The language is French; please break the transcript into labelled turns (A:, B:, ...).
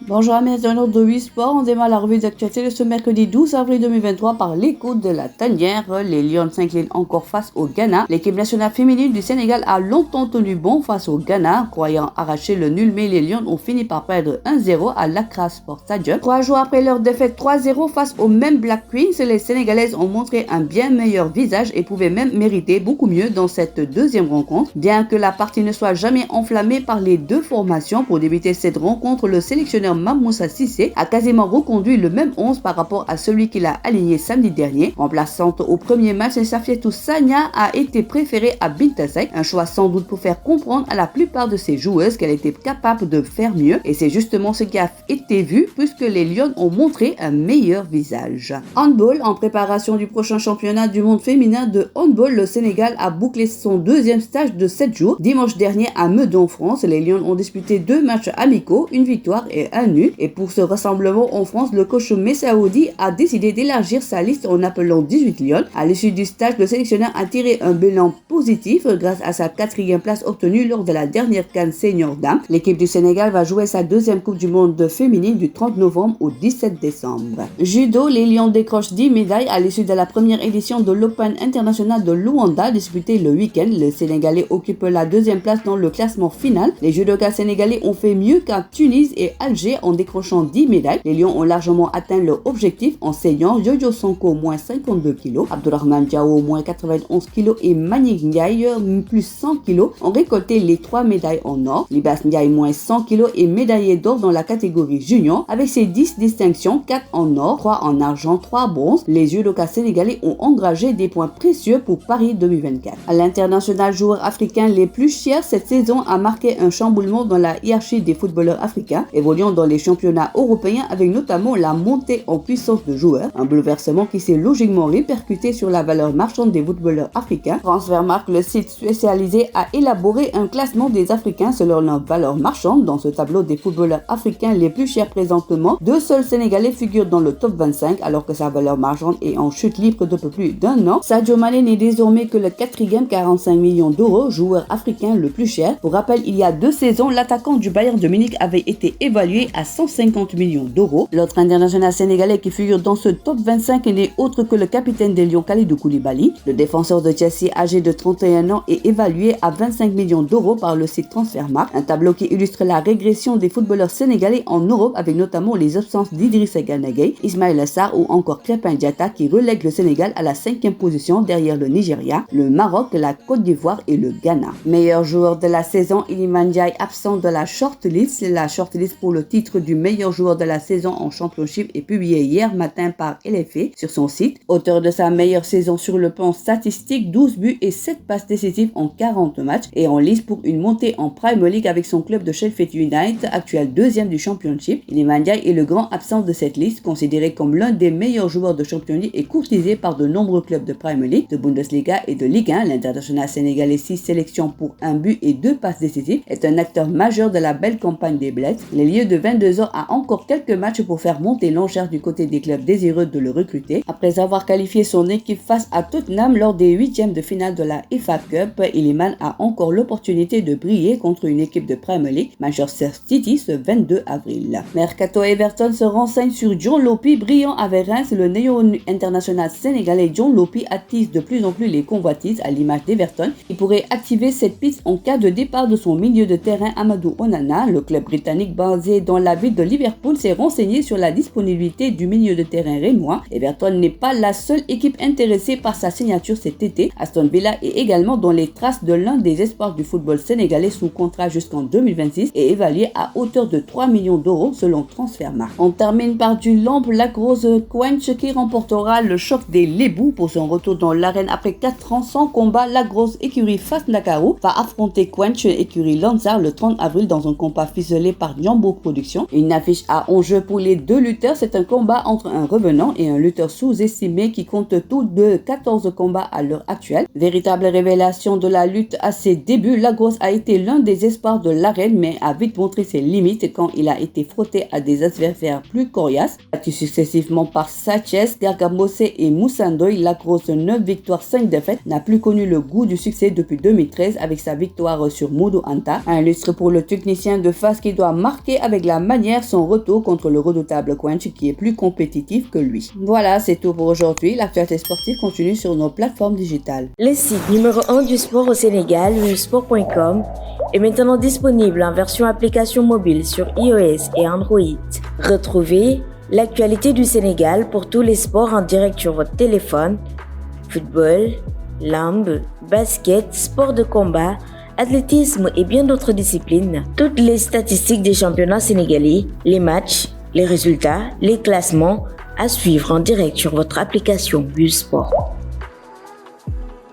A: Bonjour amis internautes de 8 Sport, on démarre la revue d'actualité de ce mercredi 12 avril 2023 par l'écoute de la tanière. Les Lions s'inclinent encore face au Ghana. L'équipe nationale féminine du Sénégal a longtemps tenu bon face au Ghana, croyant arracher le nul, mais les Lions ont fini par perdre 1-0 à l'Accra Sport Stadium. 3 jours après leur défaite 3-0 face aux mêmes Black Queens, les Sénégalaises ont montré un bien meilleur visage et pouvaient même mériter beaucoup mieux dans cette deuxième rencontre. Bien que la partie ne soit jamais enflammée par les deux formations, pour débuter cette rencontre, le sélectionneur Mamoussa Cissé a quasiment reconduit le même 11 par rapport à celui qu'il a aligné samedi dernier. Remplaçante au premier match, Safietou Sagna a été préférée à Binta Seck, un choix sans doute pour faire comprendre à la plupart de ses joueuses qu'elle était capable de faire mieux, et c'est justement ce qui a été vu puisque les Lions ont montré un meilleur visage. Handball, en préparation du prochain championnat du monde féminin de handball, le Sénégal a bouclé son deuxième stage de 7 jours. Dimanche dernier à Meudon, France, les Lions ont disputé 2 matchs amicaux, une victoire et un nul. Et pour ce rassemblement en France, le coach Messaoudi a décidé d'élargir sa liste en appelant 18 Lions. À l'issue du stage, le sélectionneur a tiré un bilan positif grâce à sa 4e place obtenue lors de la dernière CAN Senior Dames. L'équipe du Sénégal va jouer sa deuxième Coupe du Monde féminine du 30 novembre au 17 décembre. Judo, les Lions décrochent 10 médailles à l'issue de la première édition de l'Open international de Luanda disputée le week-end. Les Sénégalais occupent la deuxième place dans le classement final. Les judokas sénégalais ont fait mieux qu'à Tunis et Alger en décrochant 10 médailles. Les Lions ont largement atteint leur objectif en saignant Jojo Sonko moins 52 kg, Abdourahmane Diao moins 91 kg et Manick Ndiaye plus 100 kg ont récolté les 3 médailles en or. Libas Ndiaye moins 100 kg est médaillé d'or dans la catégorie junior avec ses 10 distinctions, 4 en or, 3 en argent, 3 bronzes. Les judokas sénégalais ont engagé des points précieux pour Paris 2024. À l'international, joueurs africains les plus chers cette saison a marqué un chamboulement dans la hiérarchie des footballeurs africains, évoluant dans les championnats européens avec notamment la montée en puissance de joueurs, un bouleversement qui s'est logiquement répercuté sur la valeur marchande des footballeurs africains. Transfermarkt, le site spécialisé, a élaboré un classement des Africains selon leur valeur marchande. Dans ce tableau des footballeurs africains les plus chers présentement, 2 seuls Sénégalais figurent dans le top 25 alors que sa valeur marchande est en chute libre depuis plus d'un an. Sadio Mané n'est désormais que le 4e, 45 millions d'euros, joueur africain le plus cher. Pour rappel, il y a 2 saisons, l'attaquant du Bayern de Munich avait été évalué à 150 millions d'euros. L'autre international sénégalais qui figure dans ce top 25 n'est autre que le capitaine des Lions Kalidou Koulibaly. Le défenseur de Chelsea âgé de 31 ans est évalué à 25 millions d'euros par le site Transfermarkt, un tableau qui illustre la régression des footballeurs sénégalais en Europe avec notamment les absences d'Idrissa Gana Gueye, Ismaïla Sarr ou encore Crépin Diatta qui relèguent le Sénégal à la 5e position derrière le Nigeria, le Maroc, la Côte d'Ivoire et le Ghana. Meilleur joueur de la saison, Iliman Ndiaye absent de la shortlist. La shortlist pour le titre du meilleur joueur de la saison en championship est publiée hier matin par LFA sur son site. Auteur de sa meilleure saison sur le plan statistique, 12 buts et 7 passes décisives en 40 matchs et en lice pour une montée en Premier League avec son club de Sheffield United, actuel 2e du championship. Iliman Ndiaye est le grand absent de cette liste, considéré comme l'un des meilleurs joueurs de Champions League et courtisé par de nombreux clubs de Premier League, de Bundesliga et de Ligue 1. L'international sénégalais 6 sélections pour 1 but et 2 passes décisives est un acteur majeur de la belle campagne des Bleds. L'ailier de 22 ans a encore quelques matchs pour faire monter l'enchère du côté des clubs désireux de le recruter. Après avoir qualifié son équipe face à Tottenham lors des 8e de finale de la FA Cup, Iliman a encore l'opportunité de briller contre une équipe de Premier League, Manchester City, ce 22 avril. Mercato Everton se renseigne sur John Lopy, brillant avec Reims. Le néo-international sénégalais John Lopy attise de plus en plus les convoitises à l'image d'Everton. Il pourrait activer cette piste en cas de départ de son milieu de terrain Amadou Onana. Le club britannique basé dans la ville de Liverpool s'est renseigné sur la disponibilité du milieu de terrain rémois. Everton n'est pas la seule équipe intéressée par sa signature cet été. Aston Villa est également dans les traces de l'un des espoirs du football sénégalais sous contrat jusqu'en 2026 et évalué à hauteur de 3 millions d'euros selon Transfermarkt. On termine par du lampe Lacrose Quench qui remportera le choc des Lébous pour son retour dans l'arène après 4 ans sans combat. La grosse écurie Fast Ndakaaru va affronter Quench écurie Lansar le 30 avril dans un combat ficelé par Nyambo Productions. Une affiche à enjeu pour les deux lutteurs, c'est un combat entre un revenant et un lutteur sous-estimé qui compte tous deux 14 combats à l'heure actuelle. Véritable Véritable révélation de la lutte à ses débuts, Lagos a été l'un des espoirs de l'arène mais a vite montré ses limites quand il a été frotté à des adversaires plus coriaces. Battu successivement par Sachez, Gargamose et Moussandoy, Lagos, 9 victoires, 5 défaites, n'a plus connu le goût du succès depuis 2013 avec sa victoire sur Modou Anta. Un lustre pour le technicien de face qui doit marquer avec la manière son retour contre le redoutable Quench qui est plus compétitif que lui. Voilà, c'est tout pour aujourd'hui. L'actualité sportive continue sur nos plateformes digitales.
B: Le site numéro 1 du sport au Sénégal, wimsport.com, est maintenant disponible en version application mobile sur iOS et Android. Retrouvez l'actualité du Sénégal pour tous les sports en direct sur votre téléphone: football, lambe, basket, sport de combat, athlétisme et bien d'autres disciplines. Toutes les statistiques des championnats sénégalais, les matchs, les résultats, les classements à suivre en direct sur votre application WimSport.